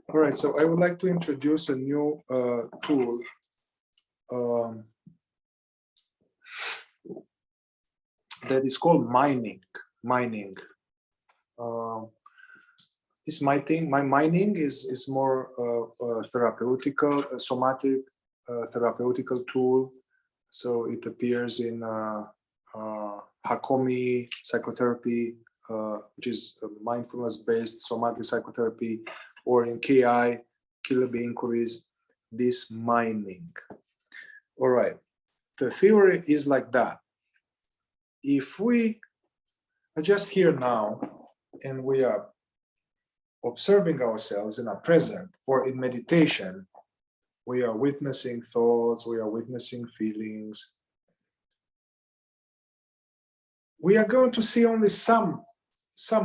All right, so I would like to introduce a new tool that is called mining. This mining is more therapeutical, somatic therapeutical tool. So it appears in Hakomi psychotherapy, which is mindfulness-based somatic psychotherapy, or in KI, Kiloby inquiries, this mining. All right, the theory is like that. If we are just here now and we are observing ourselves and are present, or in meditation, we are witnessing thoughts, we are witnessing feelings, we are going to see only some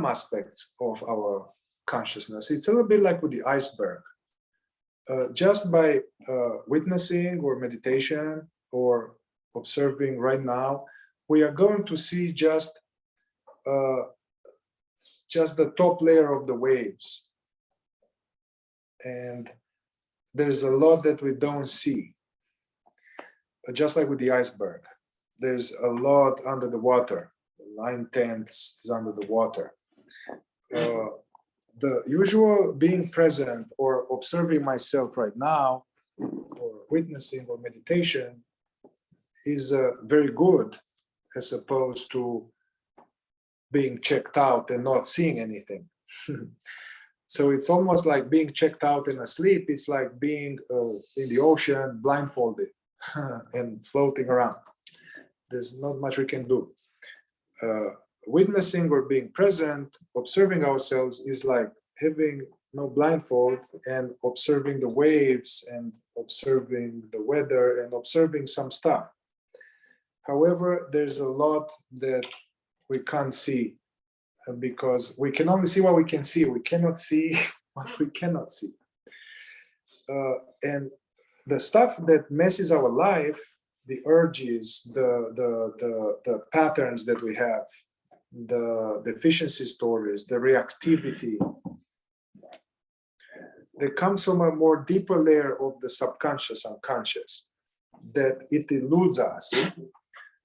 aspects of our consciousness. It's a little bit like with the iceberg. Just by witnessing or meditation or observing right now, we are going to see just the top layer of the waves. And there's a lot that we don't see. Just like with the iceberg, there's a lot under the water. 9/10 is under the water. The usual being present or observing myself right now, or witnessing or meditation, is very good, as opposed to being checked out and not seeing anything. So it's almost like being checked out and asleep. It's like being in the ocean, blindfolded and floating around. There's not much we can do. Witnessing or being present, observing ourselves, is like having no blindfold and observing the waves and observing the weather and observing some stuff. However, there's a lot that we can't see because we can only see what we can see. We cannot see what we cannot see. And the stuff that messes our life, the urges, the patterns that we have, the deficiency stories, the reactivity, that comes from a more deeper layer of the subconscious, unconscious, that it eludes us.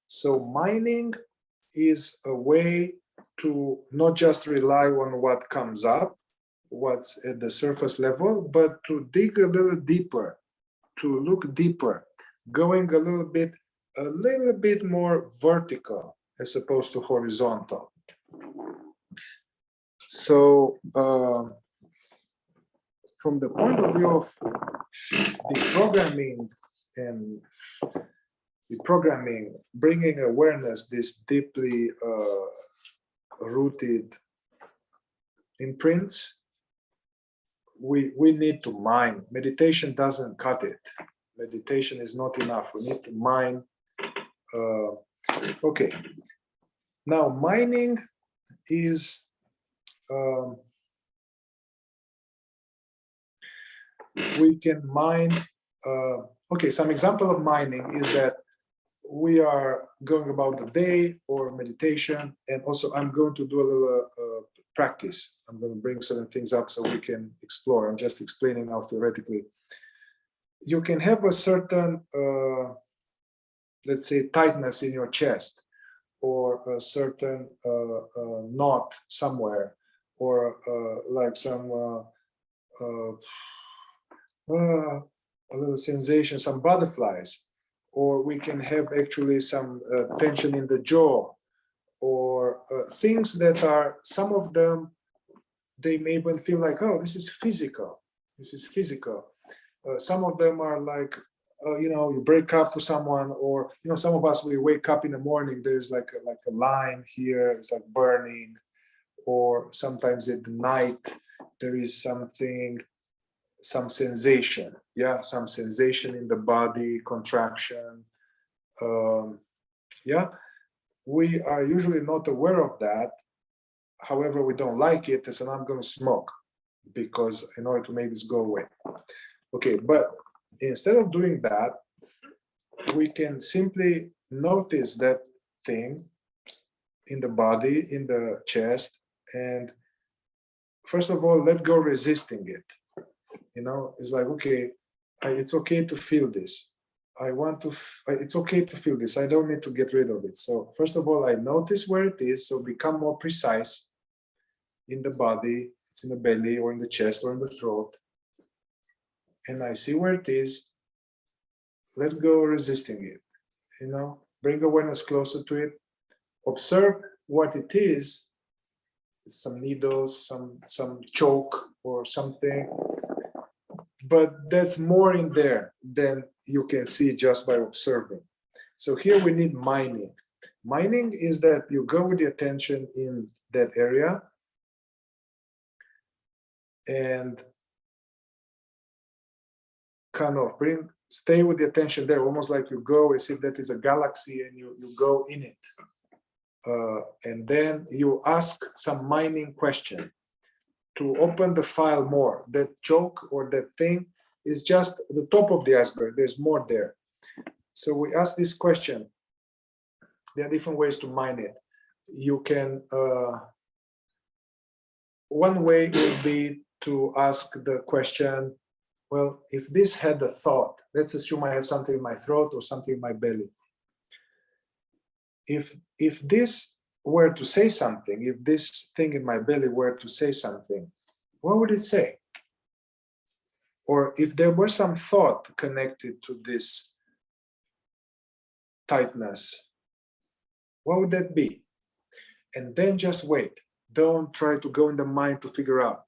So mining is a way to not just rely on what comes up, what's at the surface level, but to dig a little deeper, to look deeper, going a little bit more vertical as opposed to horizontal. So from the point of view of deprogramming and deprogramming, bringing awareness, this deeply rooted imprints, we need to mine. Meditation doesn't cut it. Meditation is not enough. We need to mine. Okay. Now, mining is we can mine. Okay, some example of mining is that we are going about the day or meditation, and also I'm going to do a little practice. I'm going to bring certain things up so we can explore. I'm just explaining now theoretically. You can have a certain, let's say, tightness in your chest, or a certain knot somewhere, or like some a little sensation, some butterflies, or we can have actually some tension in the jaw, or things that are, some of them, they may even feel like, oh, this is physical. This is physical. Some of them are like, you break up with someone, or some of us, we wake up in the morning, there's like a line here, it's like burning, or sometimes at night there is something, some sensation, some sensation in the body, contraction. We are usually not aware of that. However, we don't like it, so I'm going to smoke because in order to make this go away. Okay, but instead of doing that, we can simply notice that thing in the body, in the chest, and first of all, let go resisting it. You know, it's like, okay, it's okay to feel this. I want to, it's okay to feel this. I don't need to get rid of it. So first of all, I notice where it is. So become more precise in the body. It's in the belly or in the chest or in the throat. And I see where it is. Let go resisting it. You know, bring awareness closer to it. Observe what it is. Some needles, some choke or something. But that's more in there than you can see just by observing. So here we need mining. Mining is that you go with the attention in that area and kind of stay with the attention there, almost like you go as if that is a galaxy and you go in it. And then you ask some mining question to open the file more. That joke or that thing is just the top of the iceberg. There's more there. So we ask this question. There are different ways to mine it. You can, one way would be to ask the question, well, if this had a thought, let's assume I have something in my throat or something in my belly. If this were to say something, if this thing in my belly were to say something, what would it say? Or if there were some thought connected to this tightness, what would that be? And then just wait. Don't try to go in the mind to figure out.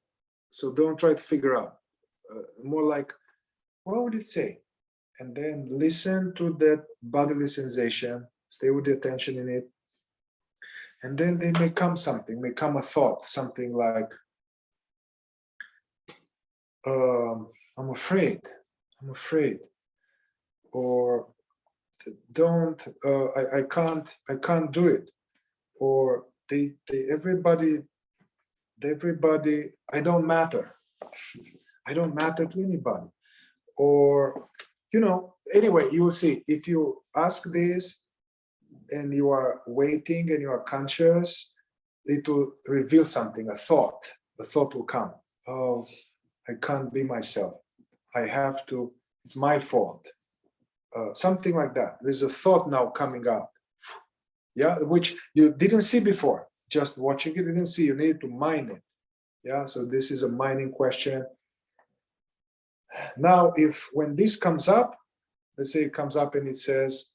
So don't try to figure out. More like, what would it say? And then listen to that bodily sensation. Stay with the attention in it. And then they may come something, may come a thought, something like, I'm afraid, or don't, I can't do it, or everybody, I don't matter, I don't matter to anybody, or, you know, anyway, you will see, if you ask this and you are waiting and you are conscious, it will reveal something, a thought will come. Oh, I can't be myself. I have to, it's my fault. Something like that. There's a thought now coming out. Yeah, which you didn't see before. Just watching it, you didn't see. You need to mine it. Yeah, so this is a mining question. Now, when this comes up, let's say it comes up and it says,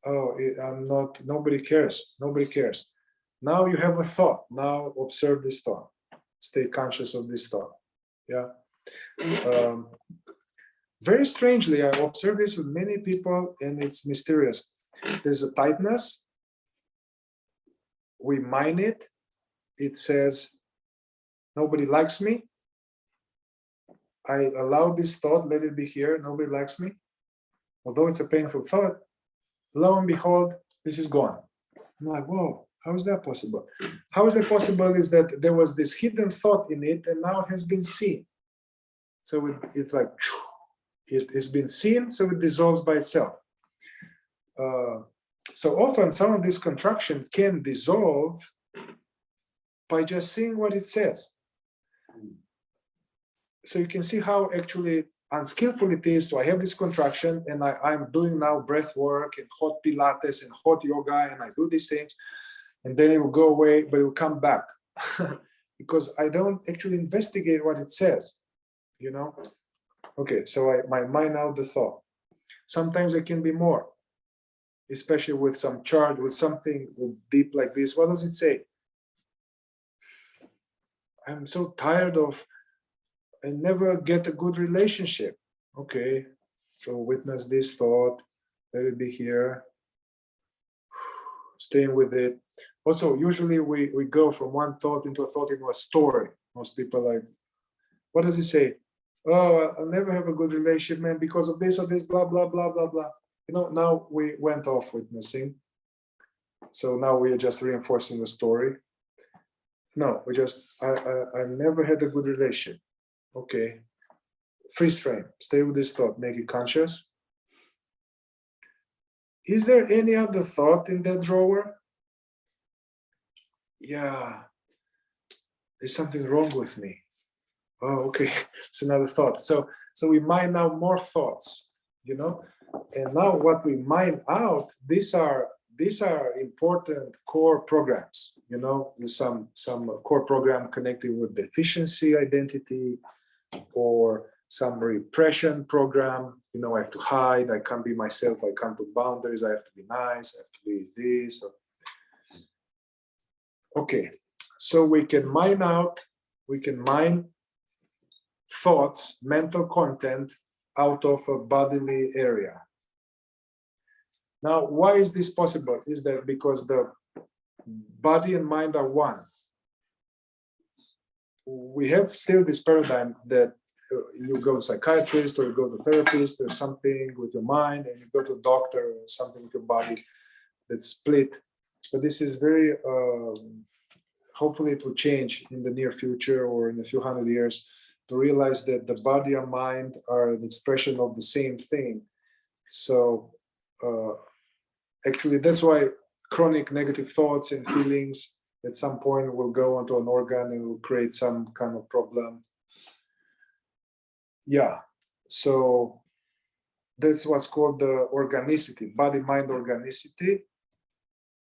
oh, I'm not, nobody cares. Now you have a thought. Now observe this thought. Stay conscious of this thought. Yeah. Very strangely, I observe this with many people and it's mysterious. There's a tightness. We mine it. It says, nobody likes me. I allow this thought, let it be here. Nobody likes me. Although it's a painful thought, lo and behold, this is gone. I'm like, whoa, how is that possible? How is that possible is that there was this hidden thought in it and now it has been seen. So it's like, it has been seen, so it dissolves by itself. So often some of this contraction can dissolve by just seeing what it says. So you can see how actually unskillful it is. So I have this contraction and I'm doing now breath work and hot Pilates and hot yoga and I do these things and then it will go away, but it will come back because I don't actually investigate what it says, you know? Okay, so I mine out the thought. Sometimes it can be more, especially with some charge, with something deep like this. What does it say? I'm so tired of, I never get a good relationship. Okay, so witness this thought, let it be here, staying with it. Also, usually we go from one thought into a story. Most people like, what does it say? Oh, I'll never have a good relationship, man, because of this or this, blah, blah, blah, blah, blah. You know, now we went off witnessing. So now we are just reinforcing the story. No, I never had a good relationship. Okay. Freeze frame, stay with this thought, make it conscious. Is there any other thought in that drawer? Yeah, there's something wrong with me. Oh, okay, it's another thought. So we mine out more thoughts, you know, and now what we mine out, these are important core programs, you know. There's some core program connected with deficiency identity, or some repression program, you know. I have to hide, I can't be myself, I can't put boundaries, I have to be nice, I have to be this. Okay, so we can mine thoughts, mental content out of a bodily area. Now, why is this possible? Is that because the body and mind are one? We have still this paradigm that you go to psychiatrist or you go to therapist, there's something with your mind, and you go to a doctor, or something with your body that's split. But this is very, hopefully it will change in the near future or in a few hundred years, to realize that the body and mind are an expression of the same thing. So actually, that's why chronic negative thoughts and feelings at some point will go onto an organ and will create some kind of problem. Yeah, so that's what's called the organicity, body-mind organicity.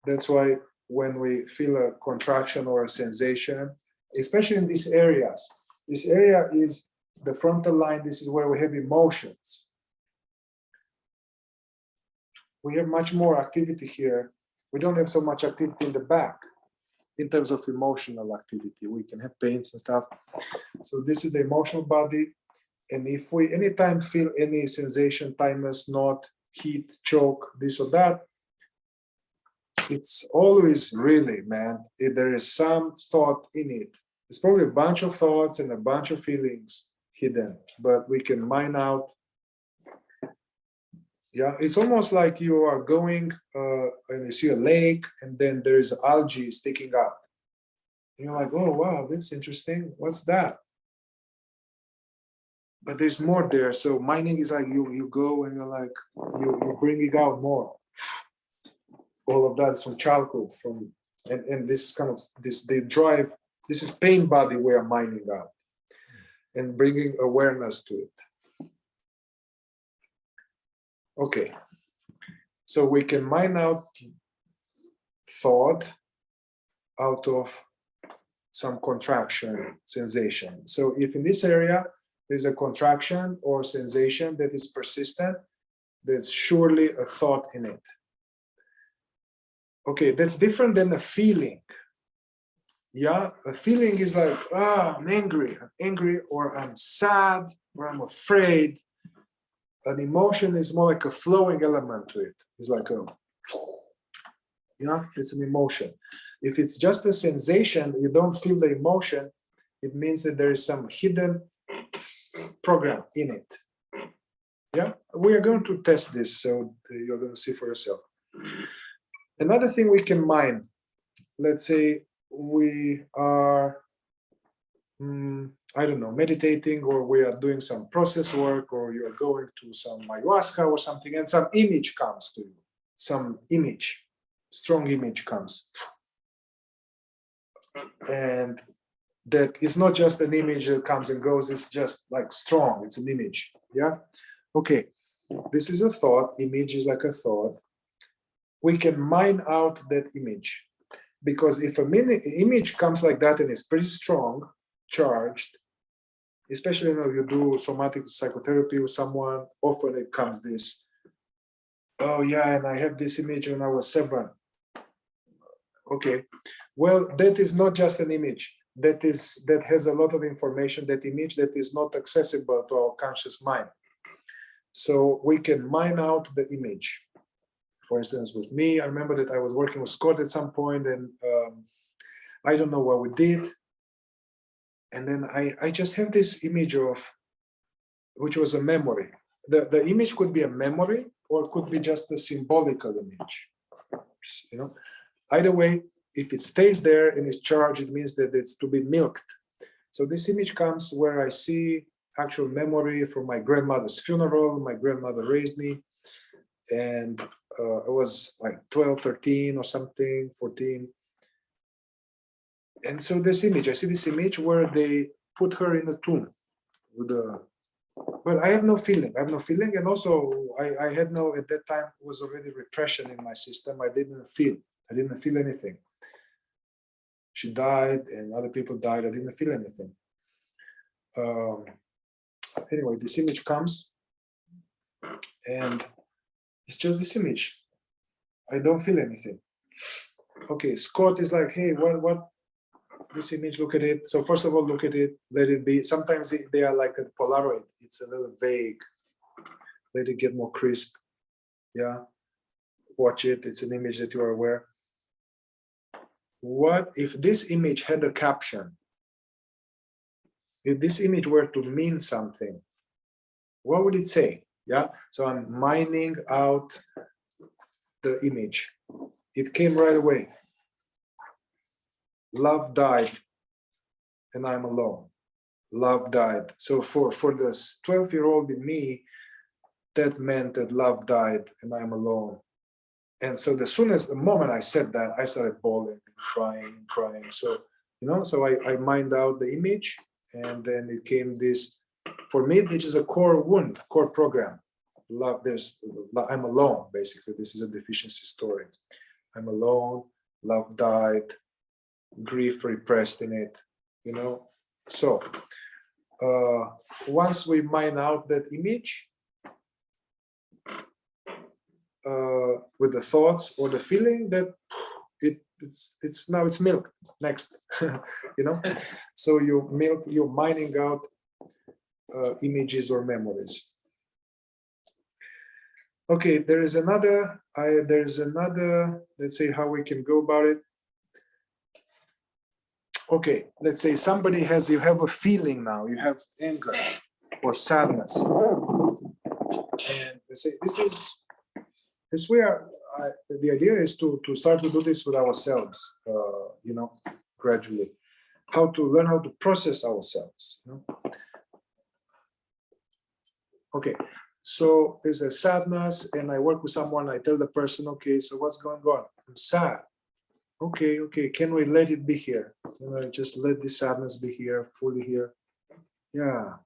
That's why when we feel a contraction or a sensation, especially in these areas, this area is the frontal line, this is where we have emotions. We have much more activity here. We don't have so much activity in the back in terms of emotional activity. We can have pains and stuff. So this is the emotional body. And if we anytime feel any sensation, tightness, knot, heat, choke, this or that, it's always really, man, if there is some thought in it. It's probably a bunch of thoughts and a bunch of feelings hidden, but we can mine out. Yeah, it's almost like you are going and you see a lake and then there is algae sticking up. And you're like, oh, wow, that's interesting. What's that? But there's more there. So mining is like you go and you're like, you're bringing out more. All of that is from childhood, and this kind of, they drive, this is pain body we are mining out and bringing awareness to it. Okay, so we can mine out thought out of some contraction sensation. So if in this area there's a contraction or sensation that is persistent, there's surely a thought in it. Okay, that's different than a feeling. Yeah, a feeling is like, I'm angry, or I'm sad, or I'm afraid. An emotion is more like a flowing element to it. It's like it's an emotion. If it's just a sensation, you don't feel the emotion, it means that there is some hidden program in it. Yeah, we are going to test this, so you're going to see for yourself. Another thing we can mine, let's say we are, I don't know, meditating, or we are doing some process work, or you're going to some ayahuasca or something, and some image comes to you, some image, strong image comes. And that is not just an image that comes and goes, it's just like strong, it's an image, yeah? Okay, this is a thought, image is like a thought. We can mine out that image, because if an image comes like that and it's pretty strong, charged, especially you do somatic psychotherapy with someone, often it comes this, oh yeah, and I have this image when I was 7. Okay, well, that is not just an image. That has a lot of information, that image that is not accessible to our conscious mind. So we can mine out the image. For instance, with me, I remember that I was working with Scott at some point, and I don't know what we did. And then I just have this image of, which was a memory. The image could be a memory, or it could be just a symbolical image. Either way, if it stays there and is charged, it means that it's to be milked. So this image comes where I see actual memory from my grandmother's funeral. My grandmother raised me, and I was like 12, 13 or something, 14. And so this image, I see this image where they put her in a tomb with a, but I have no feeling. I have no feeling, and also I had no, at that time was already repression in my system. I didn't feel anything. She died, and other people died. I didn't feel anything. Anyway, this image comes, and it's just this image. I don't feel anything. Okay, Scott is like, hey, what? This image, look at it. So first of all, look at it, let it be. Sometimes they are like a Polaroid. It's a little vague. Let it get more crisp. Yeah, watch it. It's an image that you are aware. What if this image had a caption? If this image were to mean something, what would it say? Yeah, so I'm mining out the image. It came right away. Love died, and I'm alone. Love died. So for the 12-year-old in me, that meant that love died and I'm alone. And so the moment I said that, I started bawling and crying. So, so I mined out the image, and then it came this, for me, this is a core wound, core program. Love, I'm alone, basically. This is a deficiency story. I'm alone, love died, grief repressed in it, So once we mine out that image with the thoughts or the feeling, that it's now it's milk next, So you're mining out images or memories. Okay, there's another, let's say how we can go about it. Okay, let's say you have a feeling now, you have anger or sadness. And let's say the idea is to start to do this with ourselves, gradually. Learn how to process ourselves. Okay, so there's a sadness, and I work with someone, I tell the person, okay, so what's going on? I'm sad. Okay, can we let it be here? Just let the sadness be here, fully here. Yeah,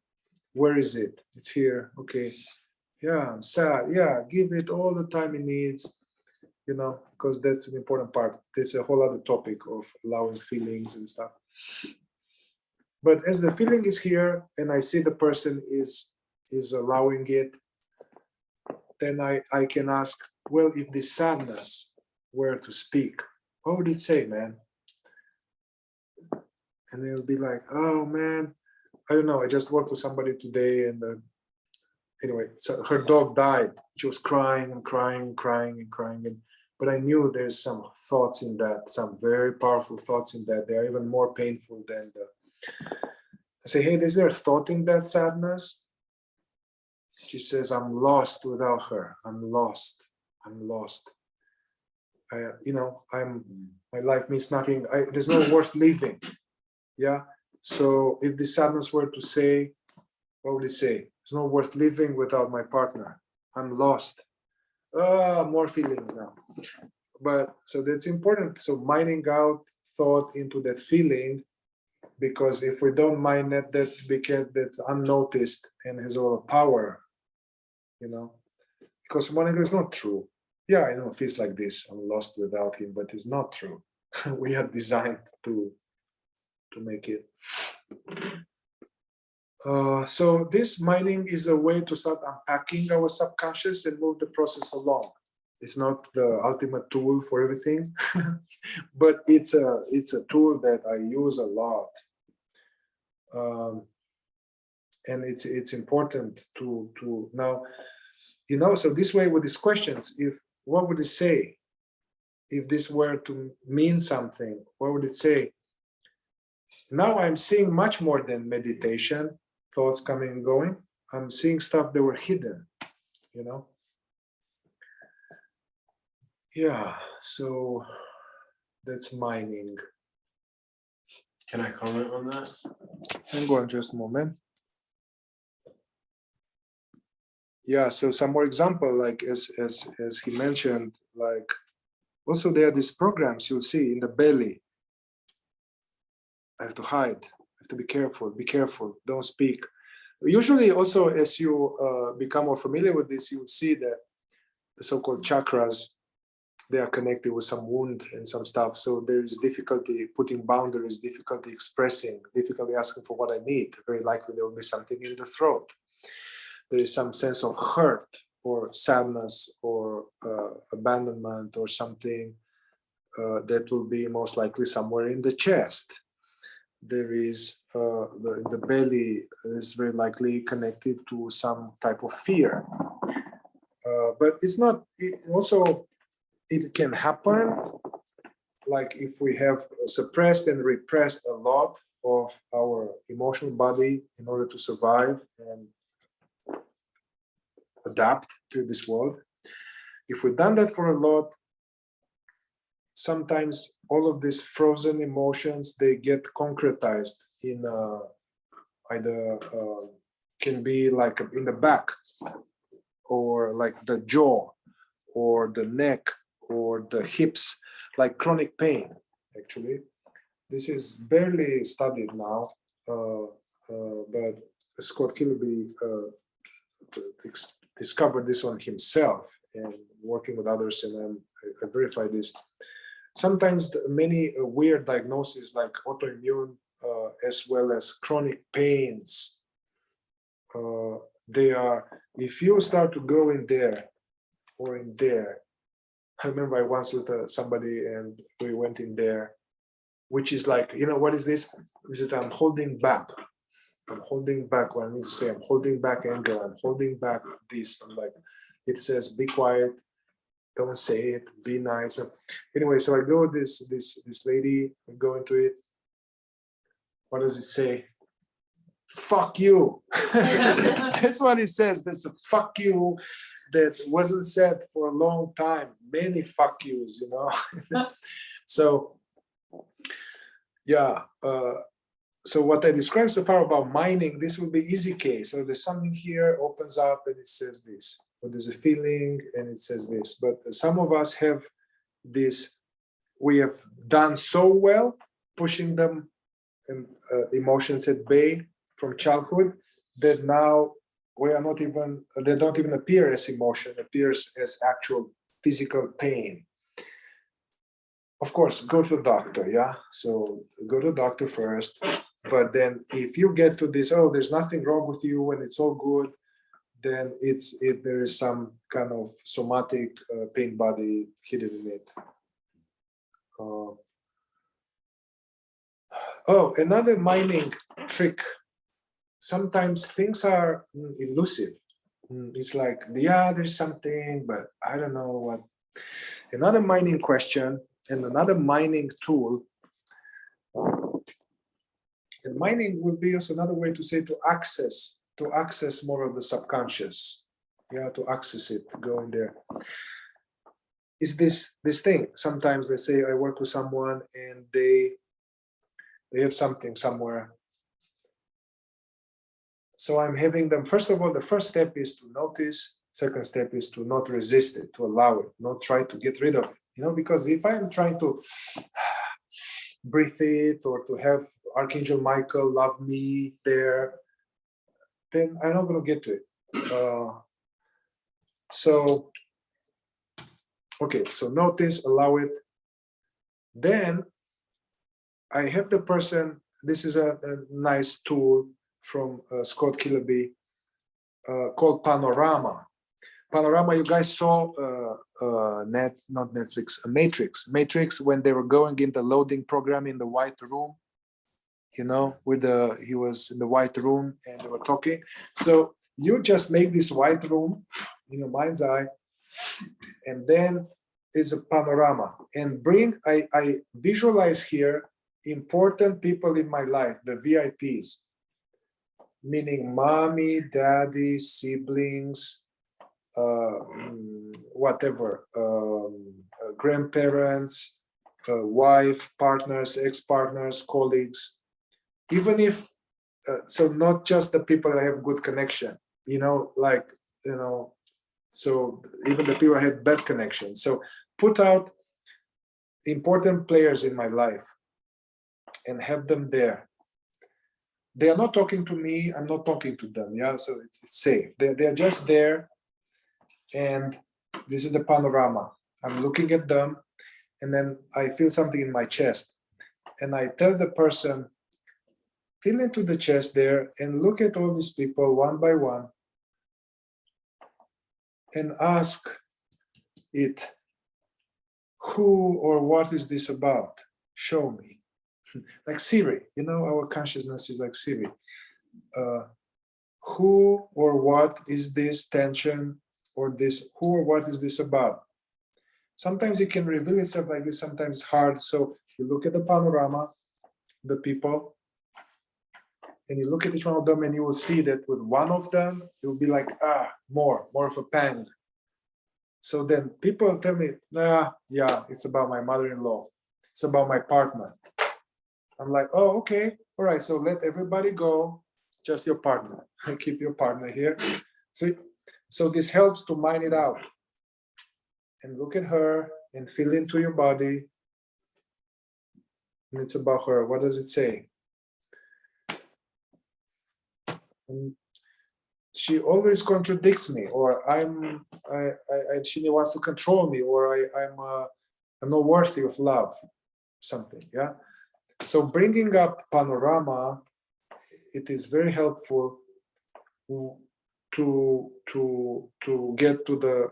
where is it? It's here. Okay, yeah, I'm sad. Yeah, give it all the time it needs, because that's an important part. There's a whole other topic of allowing feelings and stuff. But as the feeling is here, and I see the person is allowing it, then I can ask, well, if this sadness were to speak, what would it say, man? And it'll be like, oh man, I don't know. I just worked with somebody today, and anyway, so her dog died. She was crying and crying. But I knew there's some thoughts in that, some very powerful thoughts in that. They are even more painful than I say, hey, is there a thought in that sadness? She says, I'm lost without her. I'm lost. My life means nothing. There's no worth living. Yeah. So if this sadness were to say, what would it say? It's not worth living without my partner. I'm lost. More feelings now. But so that's important. So mining out thought into that feeling, because if we don't mine it, that's unnoticed and has a lot of power. Because Monica is not true. Yeah, I know it feels like this. I'm lost without him, but it's not true. We are designed to make it. So this mining is a way to start unpacking our subconscious and move the process along. It's not the ultimate tool for everything, but it's a tool that I use a lot. And it's important to now, so this way with these questions, what would it say? If this were to mean something, what would it say? Now I'm seeing much more than meditation, thoughts coming and going. I'm seeing stuff that were hidden, Yeah, so that's mining. Can I comment on that? Hang on just a moment. Yeah, so some more example, like as he mentioned, like also there are these programs you'll see in the belly. I have to hide have to be careful, don't speak. Usually also as you become more familiar with this, you would see that the so-called chakras, they are connected with some wound and some stuff. So there is difficulty putting boundaries, difficulty expressing, difficulty asking for what I need. Very likely there will be something in the throat. There is some sense of hurt or sadness or abandonment or something that will be most likely somewhere in the chest. There is the belly is very likely connected to some type of fear. But it's not, it can happen, like if we have suppressed and repressed a lot of our emotional body in order to survive and adapt to this world. If we've done that for a lot, sometimes all of these frozen emotions, they get concretized in either can be like in the back, or like the jaw, or the neck, or the hips, like chronic pain, actually. This is barely studied now, but Scott Kilby discovered this on himself and working with others, and I verified this. Sometimes many weird diagnoses like autoimmune as well as chronic pains, they are, if you start to go in there or in there, I remember I once with somebody and we went in there, which is like, you know, what is this? Is it I'm holding back. I'm holding back what I need to say. I'm holding back anger. I'm holding back this. I'm like, it says, be quiet. Don't say it. Be nice. Anyway, so I go with this lady. I go into it. What does it say? Fuck you. That's what it says. There's a fuck you that wasn't said for a long time. Many fuck yous, you know. So, yeah. So what I described so far about mining, this will be easy case. So there's something here, opens up, and it says this. Or there's a feeling, and it says this. But some of us have this. We have done so well pushing them emotions at bay from childhood that now we are not even, they don't even appear as emotion, appears as actual physical pain. Of course, go to the doctor, yeah? So go to the doctor first, but then if you get to this, oh, there's nothing wrong with you and it's all good, then there is some kind of somatic pain body hidden in it. Oh, another mining trick. Sometimes things are elusive. It's like, yeah, there's something, but I don't know what. Another mining question and another mining tool. And mining will be also another way to say to access more of the subconscious. Yeah, to access it, to go in there. Is this thing. Sometimes they say I work with someone and they have something somewhere. So I'm having them, first of all, the first step is to notice. Second step is to not resist it, to allow it, not try to get rid of it. You know, because if I'm trying to breathe it or to have Archangel Michael love me there, then I'm not going to get to it. So, okay, so notice, allow it. Then I have the person, this is a nice tool from Scott Kilby called Panorama. Panorama, you guys saw not Netflix, Matrix. Matrix, when they were going in the loading program in the white room, you know, he was in the white room and they were talking. So you just make this white room in your mind's eye, and then is a panorama. And I visualize here important people in my life, the VIPs, meaning mommy, daddy, siblings, whatever, grandparents, wife, partners, ex-partners, colleagues, even if, so not just the people that I have good connection, you know, like, you know, so even the people I had bad connection. So put out important players in my life and have them there. They are not talking to me, I'm not talking to them, yeah, so it's safe. They are just there, and this is the panorama. I'm looking at them, and then I feel something in my chest, and I tell the person, feel into the chest there, and look at all these people one by one, and ask it, who or what is this about? Show me. Like Siri, you know, our consciousness is like Siri. Who or what is this tension, or this, who or what is this about? Sometimes it can reveal itself like this, sometimes it's hard. So you look at the panorama, the people, and you look at each one of them, and you will see that with one of them, it will be like, more of a pang. So then people tell me, yeah, it's about my mother-in-law. It's about my partner. I'm like, oh, okay, all right, so let everybody go, just your partner. Keep your partner here. So this helps to mine it out. And look at her and feel into your body. And it's about her. What does it say? And she always contradicts me, or she wants to control me, or I'm not worthy of love, something, yeah? So bringing up panorama, it is very helpful to get to the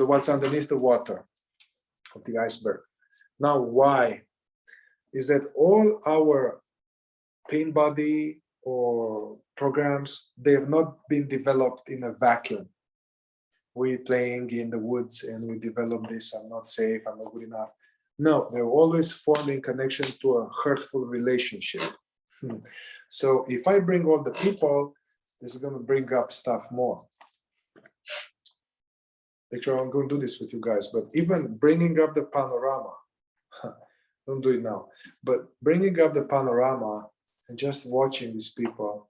what's underneath the water of the iceberg. Now, why? Is that all our pain body or programs, they have not been developed in a vacuum. We playing in the woods and we develop this, I'm not safe, I'm not good enough. No, they're always formed in connection to a hurtful relationship. So if I bring all the people, this is going to bring up stuff more. Actually, I'm going to do this with you guys, but even bringing up the panorama, don't do it now, but bringing up the panorama and just watching these people,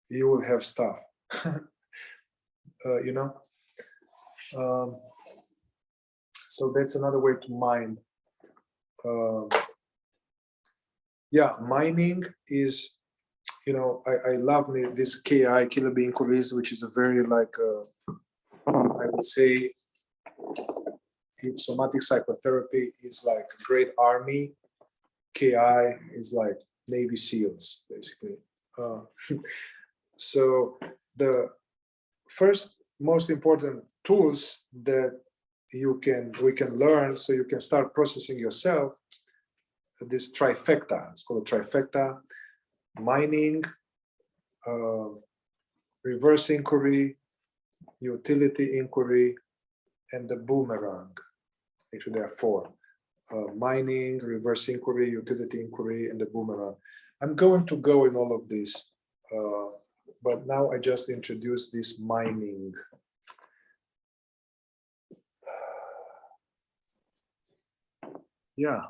you will have stuff, you know? So that's another way to mine. Yeah, mining is, you know, I love this KI, Killer Bee Inquiries, which is a very like, I would say, if somatic psychotherapy is like a great army, KI is like Navy SEALs, basically. So the first most important tools that we can learn, so you can start processing yourself, this trifecta, it's called a trifecta: mining, reverse inquiry, utility inquiry, and the boomerang. Actually, there are four: mining, reverse inquiry, utility inquiry, and the boomerang. I'm going to go in all of these, but now I just introduced this mining. Yeah,